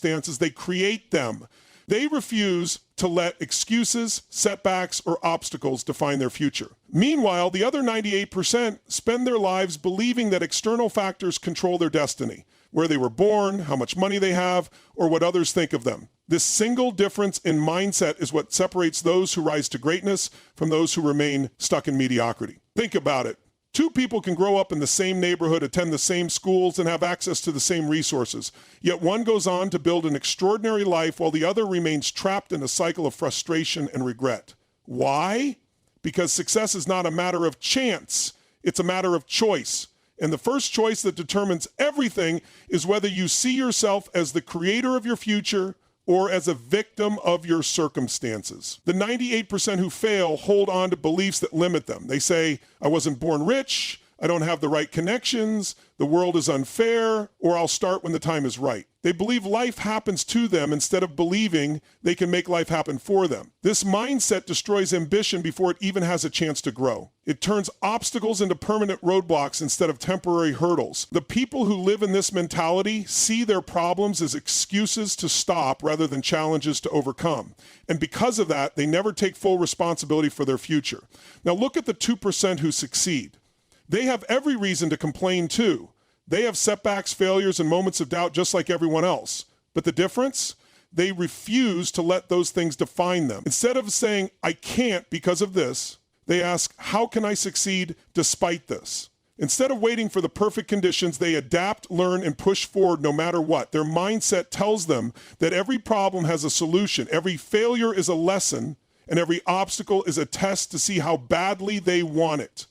circumstances, they create them. They refuse to let excuses, setbacks, or obstacles define their future. Meanwhile, the other 98% spend their lives believing that external factors control their destiny, where they were born, how much money they have, or what others think of them. This single difference in mindset is what separates those who rise to greatness from those who remain stuck in mediocrity. Think about it. Two people can grow up in the same neighborhood, attend the same schools, and have access to the same resources. Yet one goes on to build an extraordinary life while the other remains trapped in a cycle of frustration and regret. Why? Because success is not a matter of chance. It's a matter of choice. And the first choice that determines everything is whether you see yourself as the creator of your future or as a victim of your circumstances. The 98% who fail hold on to beliefs that limit them. They say, I wasn't born rich, I don't have the right connections, the world is unfair, or I'll start when the time is right. They believe life happens to them instead of believing they can make life happen for them. This mindset destroys ambition before it even has a chance to grow. It turns obstacles into permanent roadblocks instead of temporary hurdles. The people who live in this mentality see their problems as excuses to stop rather than challenges to overcome. And because of that, they never take full responsibility for their future. Now look at the 2% who succeed. They have every reason to complain too. They have setbacks, failures, and moments of doubt just like everyone else. But the difference? They refuse to let those things define them. Instead of saying, I can't because of this, they ask, how can I succeed despite this? Instead of waiting for the perfect conditions, they adapt, learn, and push forward no matter what. Their mindset tells them that every problem has a solution, every failure is a lesson, and every obstacle is a test to see how badly they want it.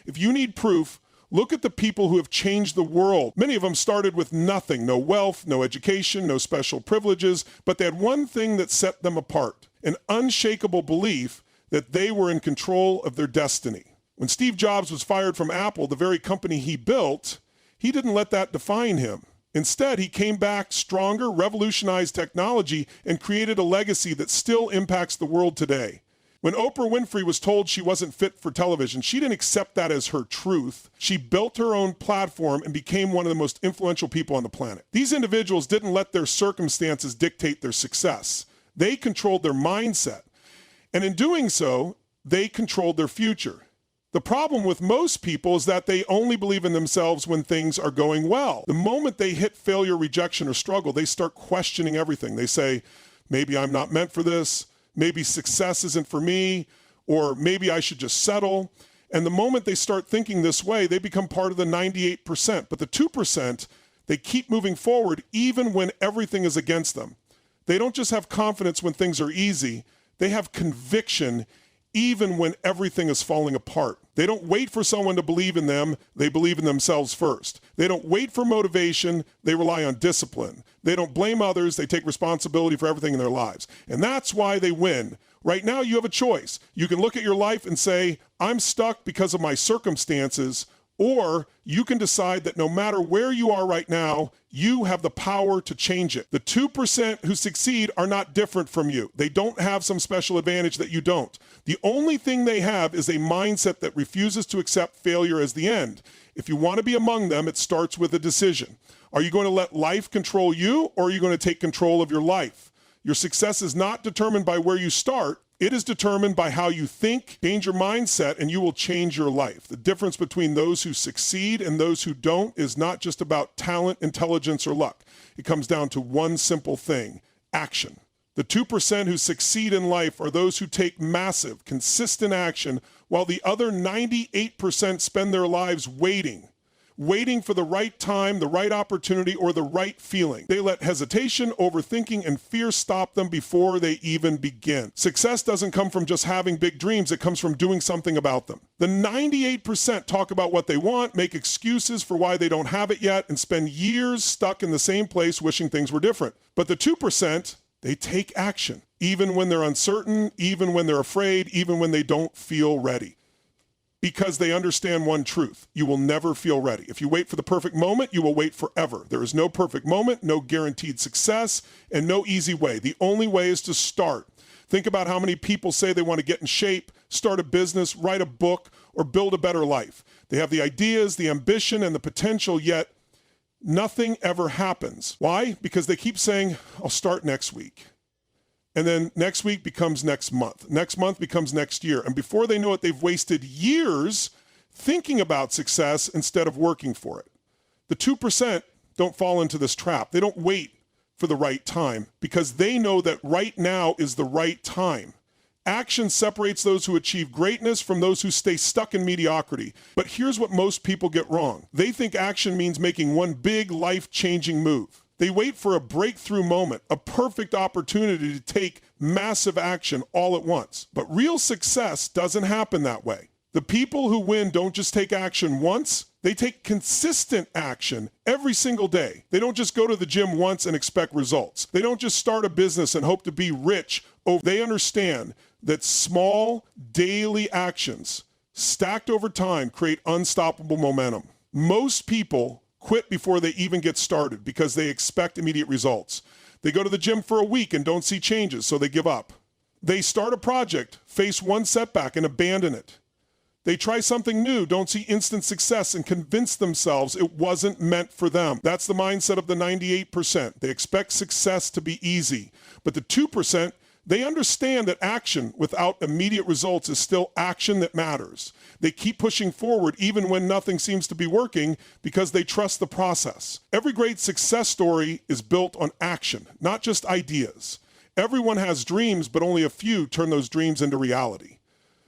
If you need proof, look at the people who have changed the world. Many of them started with nothing, no wealth, no education, no special privileges, but they had one thing that set them apart, an unshakable belief that they were in control of their destiny. When Steve Jobs was fired from Apple, the very company he built, he didn't let that define him. Instead, he came back stronger, revolutionized technology, and created a legacy that still impacts the world today. When Oprah Winfrey was told she wasn't fit for television, she didn't accept that as her truth. She built her own platform and became one of the most influential people on the planet. These individuals didn't let their circumstances dictate their success. They controlled their mindset. And in doing so, they controlled their future. The problem with most people is that they only believe in themselves when things are going well. The moment they hit failure, rejection, or struggle, they start questioning everything. They say, maybe I'm not meant for this. Maybe success isn't for me, or maybe I should just settle. And the moment they start thinking this way, they become part of the 98%. But the 2%, they keep moving forward even when everything is against them. They don't just have confidence when things are easy. They have conviction even when everything is falling apart. They don't wait for someone to believe in them. They believe in themselves first. They don't wait for motivation. They rely on discipline. They don't blame others. They take responsibility for everything in their lives. And that's why they win. Right now, you have a choice. You can look at your life and say, I'm stuck because of my circumstances, or you can decide that no matter where you are right now, you have the power to change it. The 2% who succeed are not different from you. They don't have some special advantage that you don't. The only thing they have is a mindset that refuses to accept failure as the end. If you want to be among them, it starts with a decision. Are you going to let life control you, or are you going to take control of your life? Your success is not determined by where you start. It is determined by how you think. Change your mindset and you will change your life. The difference between those who succeed and those who don't is not just about talent, intelligence, or luck. It comes down to one simple thing: action. The 2% who succeed in life are those who take massive, consistent action, while the other 98% spend their lives waiting for the right time, the right opportunity, or the right feeling. They let hesitation, overthinking, and fear stop them before they even begin. Success doesn't come from just having big dreams. It comes from doing something about them. The 98% talk about what they want, make excuses for why they don't have it yet, and spend years stuck in the same place wishing things were different. But the 2%, they take action, even when they're uncertain, even when they're afraid, even when they don't feel ready. Because they understand one truth: you will never feel ready. If you wait for the perfect moment, you will wait forever. There is no perfect moment, no guaranteed success, and no easy way. The only way is to start. Think about how many people say they want to get in shape, start a business, write a book, or build a better life. They have the ideas, the ambition, and the potential, yet nothing ever happens. Why? Because they keep saying, I'll start next week. And then next week becomes next month. Next month becomes next year. And before they know it, they've wasted years thinking about success instead of working for it. The 2% don't fall into this trap. They don't wait for the right time because they know that right now is the right time. Action separates those who achieve greatness from those who stay stuck in mediocrity. But here's what most people get wrong. They think action means making one big life-changing move. They wait for a breakthrough moment, a perfect opportunity to take massive action all at once. But real success doesn't happen that way. The people who win don't just take action once, they take consistent action every single day. They don't just go to the gym once and expect results. They don't just start a business and hope to be rich. They understand that small daily actions stacked over time create unstoppable momentum. Most people quit before they even get started because they expect immediate results. They go to the gym for a week and don't see changes, so they give up. They start a project, face one setback, and abandon it. They try something new, don't see instant success, and convince themselves it wasn't meant for them. That's the mindset of the 98%. They expect success to be easy. But the 2%, they understand that action without immediate results is still action that matters. They keep pushing forward even when nothing seems to be working because they trust the process. Every great success story is built on action, not just ideas. Everyone has dreams, but only a few turn those dreams into reality.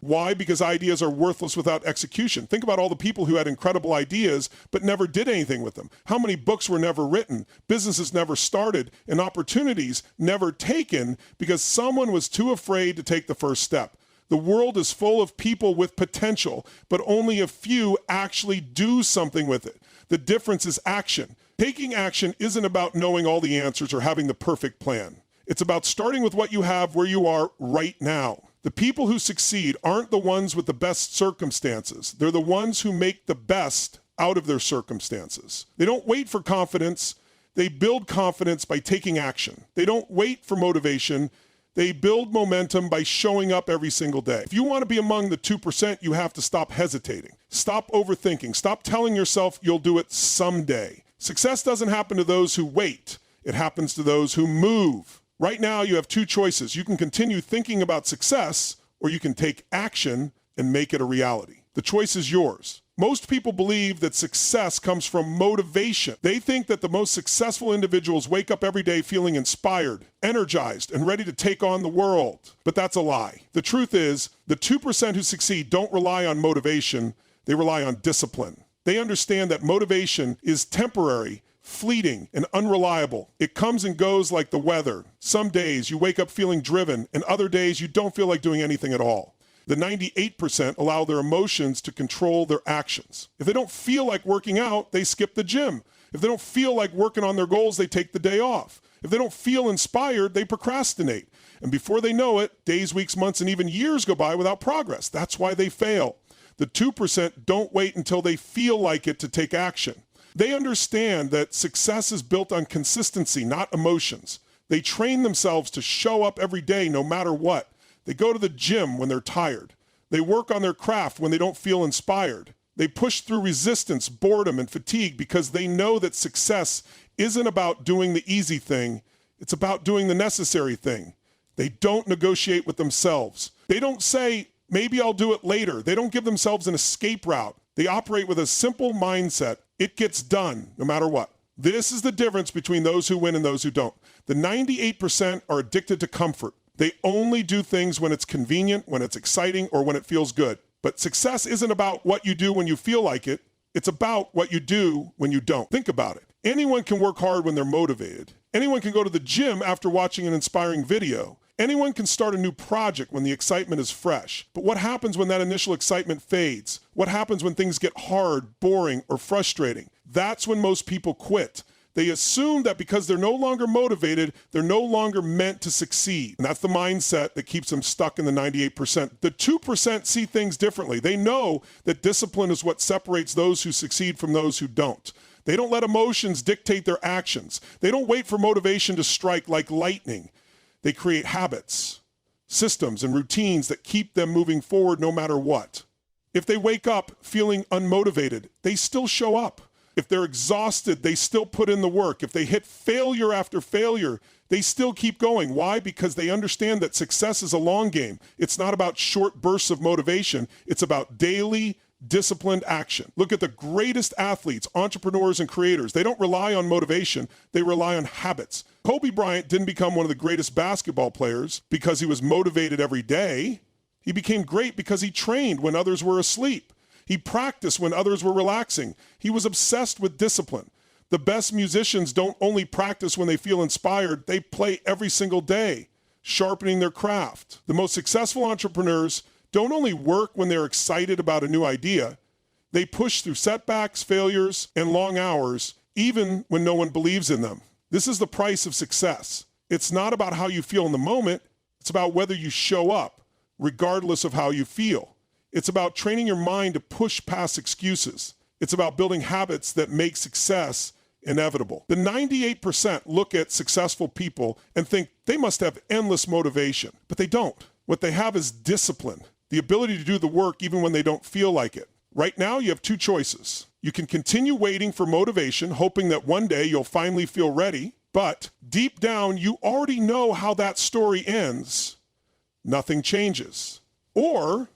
Why? Because ideas are worthless without execution. Think about all the people who had incredible ideas but never did anything with them. How many books were never written, businesses never started, and opportunities never taken because someone was too afraid to take the first step. The world is full of people with potential, but only a few actually do something with it. The difference is action. Taking action isn't about knowing all the answers or having the perfect plan. It's about starting with what you have where you are right now. The people who succeed aren't the ones with the best circumstances. They're the ones who make the best out of their circumstances. They don't wait for confidence. They build confidence by taking action. They don't wait for motivation. They build momentum by showing up every single day. If you want to be among the 2%, you have to stop hesitating. Stop overthinking. Stop telling yourself you'll do it someday. Success doesn't happen to those who wait. It happens to those who move. Right now, you have two choices. You can continue thinking about success, or you can take action and make it a reality. The choice is yours. Most people believe that success comes from motivation. They think that the most successful individuals wake up every day feeling inspired, energized, and ready to take on the world. But that's a lie. The truth is, the 2% who succeed don't rely on motivation. They rely on discipline. They understand that motivation is temporary, fleeting, and unreliable. It comes and goes like the weather. Some days you wake up feeling driven, and other days you don't feel like doing anything at all. The 98% allow their emotions to control their actions. If they don't feel like working out, they skip the gym. If they don't feel like working on their goals, they take the day off. If they don't feel inspired, they procrastinate. And before they know it, days, weeks, months, and even years go by without progress. That's why they fail. The 2% don't wait until they feel like it to take action. They understand that success is built on consistency, not emotions. They train themselves to show up every day no matter what. They go to the gym when they're tired. They work on their craft when they don't feel inspired. They push through resistance, boredom, and fatigue because they know that success isn't about doing the easy thing. It's about doing the necessary thing. They don't negotiate with themselves. They don't say, maybe I'll do it later. They don't give themselves an escape route. They operate with a simple mindset. It gets done no matter what. This is the difference between those who win and those who don't. The 98% are addicted to comfort. They only do things when it's convenient, when it's exciting, or when it feels good. But success isn't about what you do when you feel like it. It's about what you do when you don't. Think about it. Anyone can work hard when they're motivated. Anyone can go to the gym after watching an inspiring video. Anyone can start a new project when the excitement is fresh. But what happens when that initial excitement fades? What happens when things get hard, boring, or frustrating? That's when most people quit. They assume that because they're no longer motivated, they're no longer meant to succeed. And that's the mindset that keeps them stuck in the 98%. The 2% see things differently. They know that discipline is what separates those who succeed from those who don't. They don't let emotions dictate their actions. They don't wait for motivation to strike like lightning. They create habits, systems, and routines that keep them moving forward no matter what. If they wake up feeling unmotivated, they still show up. If they're exhausted, they still put in the work. If they hit failure after failure, they still keep going. Why? Because they understand that success is a long game. It's not about short bursts of motivation. It's about daily, disciplined action. Look at the greatest athletes, entrepreneurs, and creators. They don't rely on motivation. They rely on habits. Kobe Bryant didn't become one of the greatest basketball players because he was motivated every day. He became great because he trained when others were asleep. He practiced when others were relaxing. He was obsessed with discipline. The best musicians don't only practice when they feel inspired, they play every single day, sharpening their craft. The most successful entrepreneurs don't only work when they're excited about a new idea, they push through setbacks, failures, and long hours, even when no one believes in them. This is the price of success. It's not about how you feel in the moment, it's about whether you show up, regardless of how you feel. It's about training your mind to push past excuses. It's about building habits that make success inevitable. The 98% look at successful people and think they must have endless motivation, but they don't. What they have is discipline, the ability to do the work even when they don't feel like it. Right now, you have two choices. You can continue waiting for motivation, hoping that one day you'll finally feel ready, but deep down, you already know how that story ends. Nothing changes. Or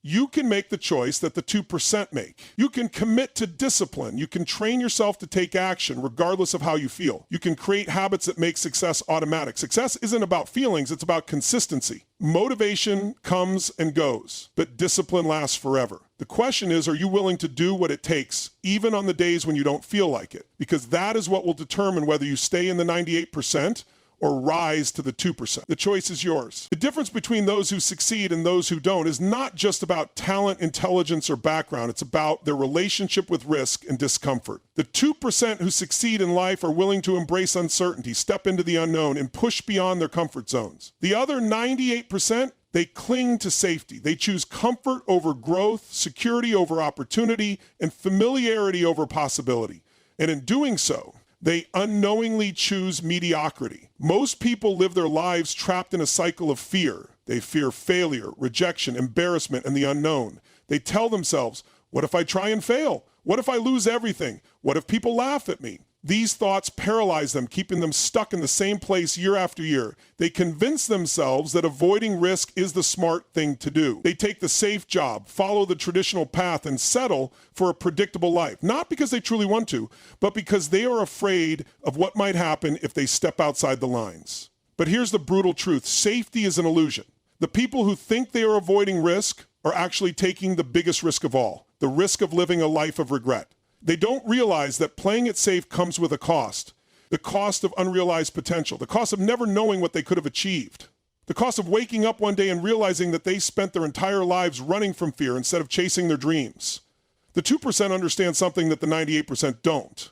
you can make the choice that the 2% make. You can commit to discipline. You can train yourself to take action regardless of how you feel. You can create habits that make success automatic. Success isn't about feelings, it's about consistency. Motivation comes and goes, but discipline lasts forever. The question is, are you willing to do what it takes, even on the days when you don't feel like it? Because that is what will determine whether you stay in the 98% or rise to the 2%. The choice is yours. The difference between those who succeed and those who don't is not just about talent, intelligence, or background. It's about their relationship with risk and discomfort. The 2% who succeed in life are willing to embrace uncertainty, step into the unknown, and push beyond their comfort zones. The other 98%, they cling to safety. They choose comfort over growth, security over opportunity, and familiarity over possibility. And in doing so, they unknowingly choose mediocrity. Most people live their lives trapped in a cycle of fear. They fear failure, rejection, embarrassment, and the unknown. They tell themselves, what if I try and fail? What if I lose everything? What if people laugh at me? These thoughts paralyze them, keeping them stuck in the same place year after year. They convince themselves that avoiding risk is the smart thing to do. They take the safe job, follow the traditional path, and settle for a predictable life. Not because they truly want to, but because they are afraid of what might happen if they step outside the lines. But here's the brutal truth. Safety is an illusion. The people who think they are avoiding risk are actually taking the biggest risk of all, the risk of living a life of regret. They don't realize that playing it safe comes with a cost. The cost of unrealized potential, the cost of never knowing what they could have achieved, the cost of waking up one day and realizing that they spent their entire lives running from fear instead of chasing their dreams. The 2% understand something that the 98% don't.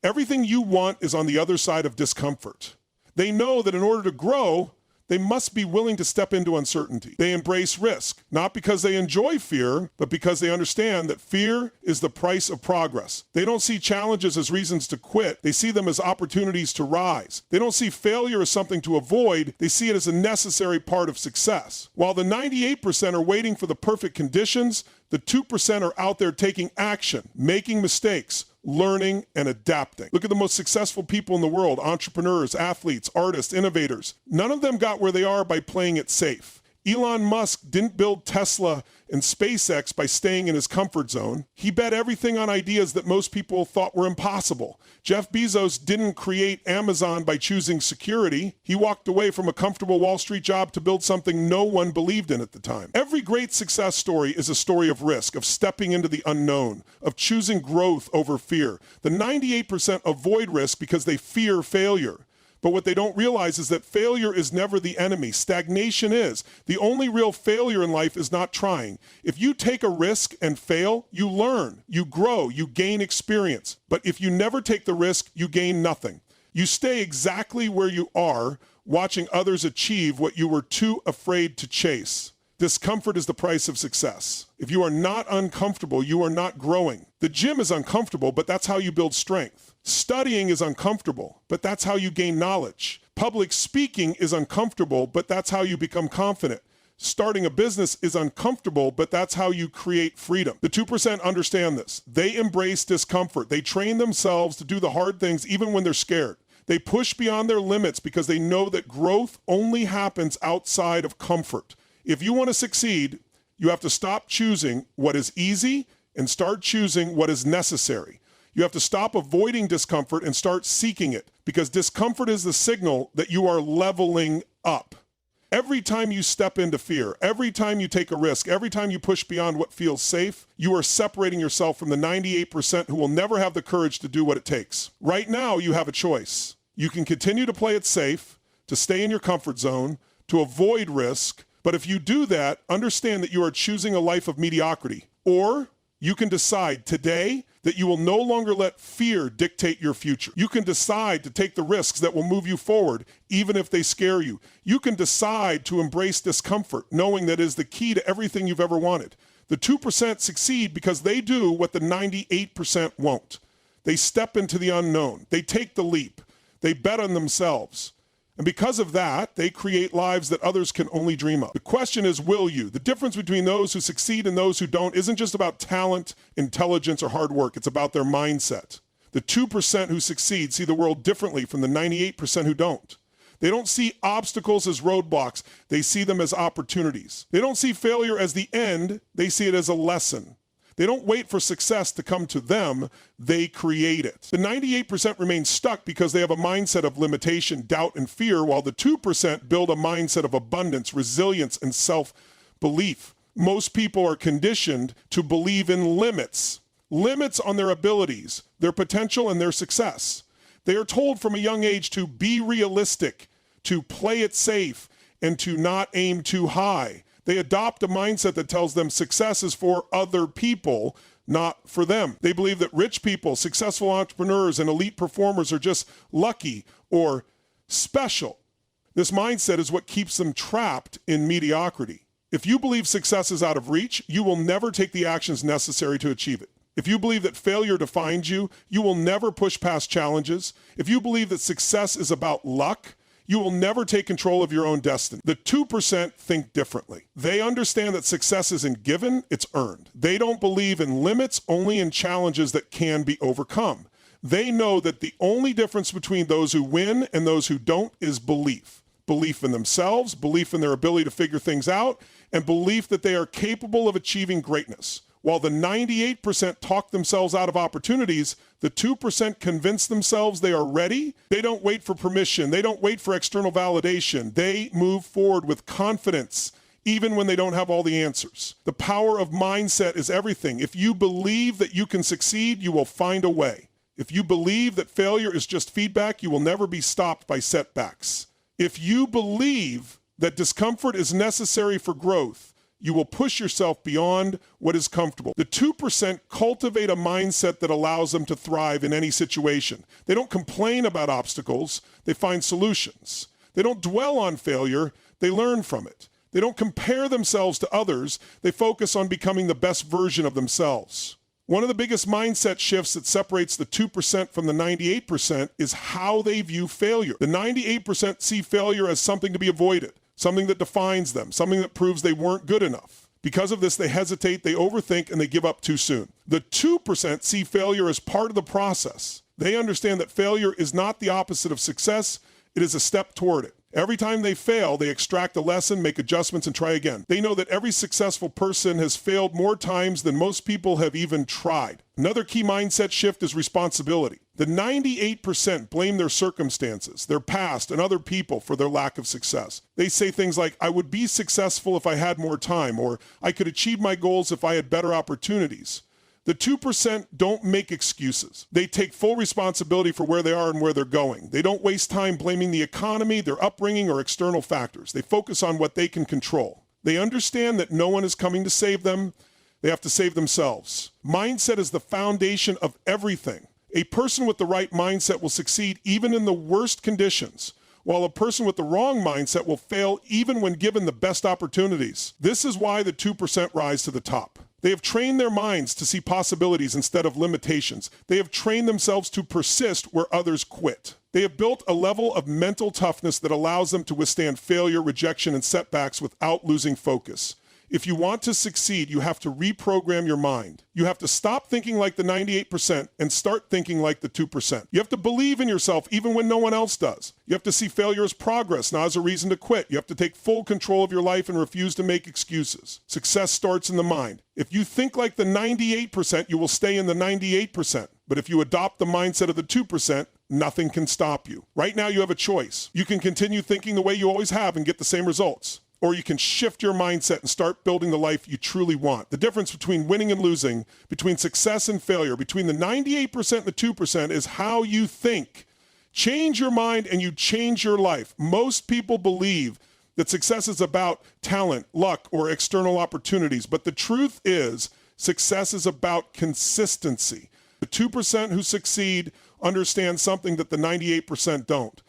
Everything you want is on the other side of discomfort. They know that in order to grow, they must be willing to step into uncertainty. They embrace risk, not because they enjoy fear, but because they understand that fear is the price of progress. They don't see challenges as reasons to quit. They see them as opportunities to rise. They don't see failure as something to avoid. They see it as a necessary part of success. While the 98% are waiting for the perfect conditions, the 2% are out there taking action, making mistakes, learning, and adapting. Look at the most successful people in the world, entrepreneurs, athletes, artists, innovators. None of them got where they are by playing it safe. Elon Musk didn't build Tesla and SpaceX by staying in his comfort zone. He bet everything on ideas that most people thought were impossible. Jeff Bezos didn't create Amazon by choosing security. He walked away from a comfortable Wall Street job to build something no one believed in at the time. Every great success story is a story of risk, of stepping into the unknown, of choosing growth over fear. The 98% avoid risk because they fear failure. But what they don't realize is that failure is never the enemy. Stagnation is. The only real failure in life is not trying. If you take a risk and fail, you learn, you grow, you gain experience. But if you never take the risk, you gain nothing. You stay exactly where you are, watching others achieve what you were too afraid to chase. Discomfort is the price of success. If you are not uncomfortable, you are not growing. The gym is uncomfortable, but that's how you build strength. Studying is uncomfortable, but that's how you gain knowledge. Public speaking is uncomfortable, but that's how you become confident. Starting a business is uncomfortable, but that's how you create freedom. The 2% understand this. They embrace discomfort. They train themselves to do the hard things even when they're scared. They push beyond their limits because they know that growth only happens outside of comfort. If you want to succeed, you have to stop choosing what is easy and start choosing what is necessary. You have to stop avoiding discomfort and start seeking it, because discomfort is the signal that you are leveling up. Every time you step into fear, every time you take a risk, every time you push beyond what feels safe, you are separating yourself from the 98% who will never have the courage to do what it takes. Right now, you have a choice. You can continue to play it safe, to stay in your comfort zone, to avoid risk, but if you do that, understand that you are choosing a life of mediocrity. Or you can decide today that you will no longer let fear dictate your future. You can decide to take the risks that will move you forward, even if they scare you. You can decide to embrace discomfort, knowing that is the key to everything you've ever wanted. The 2% succeed because they do what the 98% won't. They step into the unknown. They take the leap. They bet on themselves. And because of that, they create lives that others can only dream of. The question is, will you? The difference between those who succeed and those who don't isn't just about talent, intelligence, or hard work. It's about their mindset. The 2% who succeed see the world differently from the 98% who don't. They don't see obstacles as roadblocks. They see them as opportunities. They don't see failure as the end. They see it as a lesson. They don't wait for success to come to them, they create it. The 98% remain stuck because they have a mindset of limitation, doubt, and fear, while the 2% build a mindset of abundance, resilience, and self-belief. Most people are conditioned to believe in limits on their abilities, their potential, and their success. They are told from a young age to be realistic, to play it safe, and to not aim too high. They adopt a mindset that tells them success is for other people, not for them. They believe that rich people, successful entrepreneurs, and elite performers are just lucky or special. This mindset is what keeps them trapped in mediocrity. If you believe success is out of reach, you will never take the actions necessary to achieve it. If you believe that failure defines you, you will never push past challenges. If you believe that success is about luck, you will never take control of your own destiny. The 2% think differently. They understand that success isn't given, it's earned. They don't believe in limits, only in challenges that can be overcome. They know that the only difference between those who win and those who don't is belief. Belief in themselves, belief in their ability to figure things out, and belief that they are capable of achieving greatness. While the 98% talk themselves out of opportunities, the 2% convince themselves they are ready. They don't wait for permission. They don't wait for external validation. They move forward with confidence, even when they don't have all the answers. The power of mindset is everything. If you believe that you can succeed, you will find a way. If you believe that failure is just feedback, you will never be stopped by setbacks. If you believe that discomfort is necessary for growth, you will push yourself beyond what is comfortable. The 2% cultivate a mindset that allows them to thrive in any situation. They don't complain about obstacles, they find solutions. They don't dwell on failure, they learn from it. They don't compare themselves to others, they focus on becoming the best version of themselves. One of the biggest mindset shifts that separates the 2% from the 98% is how they view failure. The 98% see failure as something to be avoided, something that defines them, something that proves they weren't good enough. Because of this, they hesitate, they overthink, and they give up too soon. The 2% see failure as part of the process. They understand that failure is not the opposite of success, it is a step toward it. Every time they fail, they extract a lesson, make adjustments, and try again. They know that every successful person has failed more times than most people have even tried. Another key mindset shift is responsibility. The 98% blame their circumstances, their past, and other people for their lack of success. They say things like, I would be successful if I had more time, or I could achieve my goals if I had better opportunities. The 2% don't make excuses. They take full responsibility for where they are and where they're going. They don't waste time blaming the economy, their upbringing, or external factors. They focus on what they can control. They understand that no one is coming to save them. They have to save themselves. Mindset is the foundation of everything. A person with the right mindset will succeed even in the worst conditions, while a person with the wrong mindset will fail even when given the best opportunities. This is why the 2% rise to the top. They have trained their minds to see possibilities instead of limitations. They have trained themselves to persist where others quit. They have built a level of mental toughness that allows them to withstand failure, rejection, and setbacks without losing focus. If you want to succeed, you have to reprogram your mind. You have to stop thinking like the 98% and start thinking like the 2%. You have to believe in yourself even when no one else does. You have to see failure as progress, not as a reason to quit. You have to take full control of your life and refuse to make excuses. Success starts in the mind. If you think like the 98%, you will stay in the 98%. But if you adopt the mindset of the 2%, nothing can stop you. Right now, you have a choice. You can continue thinking the way you always have and get the same results. Or you can shift your mindset and start building the life you truly want. The difference between winning and losing, between success and failure, between the 98% and the 2% is how you think. Change your mind and you change your life. Most people believe that success is about talent, luck, or external opportunities. But the truth is, success is about consistency. The 2% who succeed understand something that the 98% don't.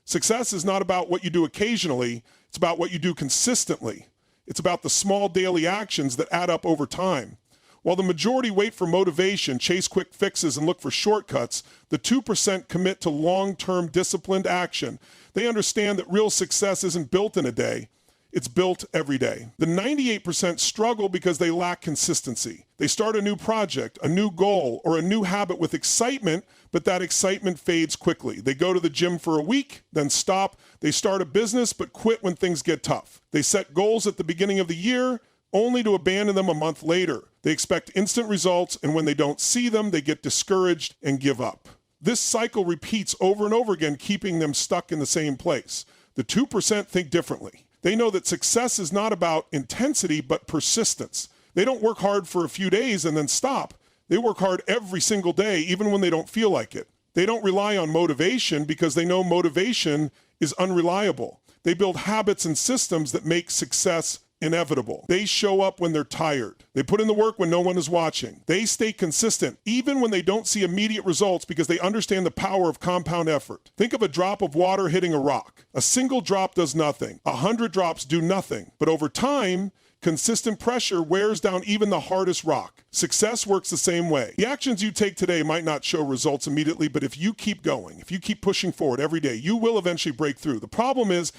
Success is not about what you do occasionally. It's about what you do consistently. It's about the small daily actions that add up over time. While the majority wait for motivation, chase quick fixes, and look for shortcuts, the 2% commit to long-term disciplined action. They understand that real success isn't built in a day. It's built every day. The 98% struggle because they lack consistency. They start a new project, a new goal, or a new habit with excitement, but that excitement fades quickly. They go to the gym for a week, then stop. They start a business, but quit when things get tough. They set goals at the beginning of the year, only to abandon them a month later. They expect instant results, and when they don't see them, they get discouraged and give up. This cycle repeats over and over again, keeping them stuck in the same place. The 2% think differently. They know that success is not about intensity, but persistence. They don't work hard for a few days and then stop. They work hard every single day, even when they don't feel like it. They don't rely on motivation because they know motivation is unreliable. They build habits and systems that make success inevitable. They show up when they're tired. They put in the work when no one is watching. They stay consistent, even when they don't see immediate results, because they understand the power of compound effort. Think of a drop of water hitting a rock. A single drop does nothing. 100 drops do nothing. But over time, consistent pressure wears down even the hardest rock. Success works the same way. The actions you take today might not show results immediately, but if you keep going, if you keep pushing forward every day, you will eventually break through. The problem is,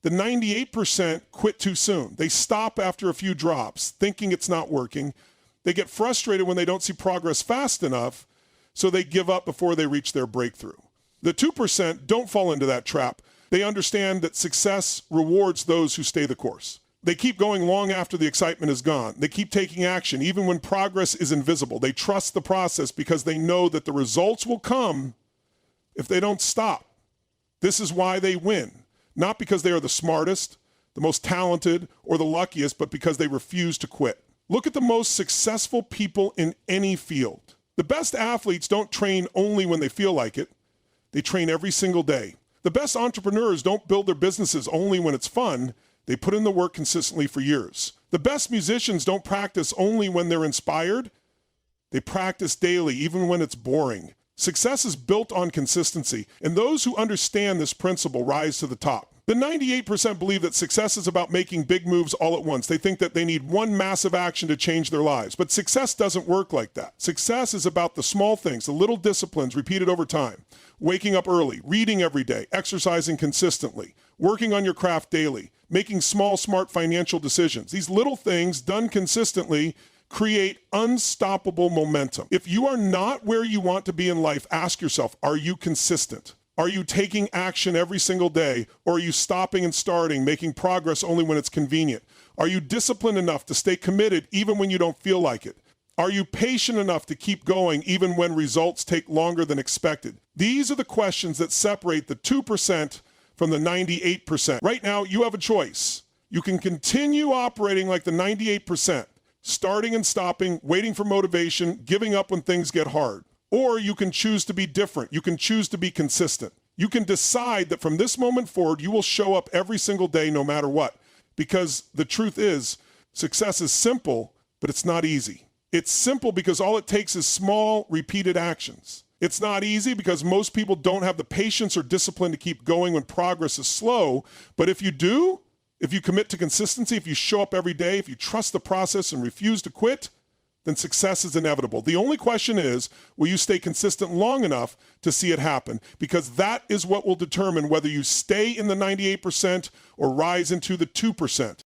the 98% quit too soon. They stop after a few drops, thinking it's not working. They get frustrated when they don't see progress fast enough, so they give up before they reach their breakthrough. The 2% don't fall into that trap. They understand that success rewards those who stay the course. They keep going long after the excitement is gone. They keep taking action, even when progress is invisible. They trust the process because they know that the results will come if they don't stop. This is why they win. Not because they are the smartest, the most talented, or the luckiest, but because they refuse to quit. Look at the most successful people in any field. The best athletes don't train only when they feel like it. They train every single day. The best entrepreneurs don't build their businesses only when it's fun. They put in the work consistently for years. The best musicians don't practice only when they're inspired. They practice daily, even when it's boring. Success is built on consistency, and those who understand this principle rise to the top. The 98% believe that success is about making big moves all at once. They think that they need one massive action to change their lives, but success doesn't work like that. Success is about the small things, the little disciplines repeated over time. Waking up early, reading every day, exercising consistently, working on your craft daily, making small, smart financial decisions. These little things done consistently create unstoppable momentum. If you are not where you want to be in life, ask yourself, are you consistent? Are you taking action every single day, or are you stopping and starting, making progress only when it's convenient? Are you disciplined enough to stay committed even when you don't feel like it? Are you patient enough to keep going even when results take longer than expected? These are the questions that separate the 2% from the 98%. Right now, you have a choice. You can continue operating like the 98%. Starting and stopping, waiting for motivation, giving up when things get hard. Or you can choose to be different. You can choose to be consistent. You can decide that from this moment forward, you will show up every single day no matter what. Because the truth is, success is simple, but it's not easy. It's simple because all it takes is small, repeated actions. It's not easy because most people don't have the patience or discipline to keep going when progress is slow. But if you do, if you commit to consistency, if you show up every day, if you trust the process and refuse to quit, then success is inevitable. The only question is, will you stay consistent long enough to see it happen? Because that is what will determine whether you stay in the 98% or rise into the 2%.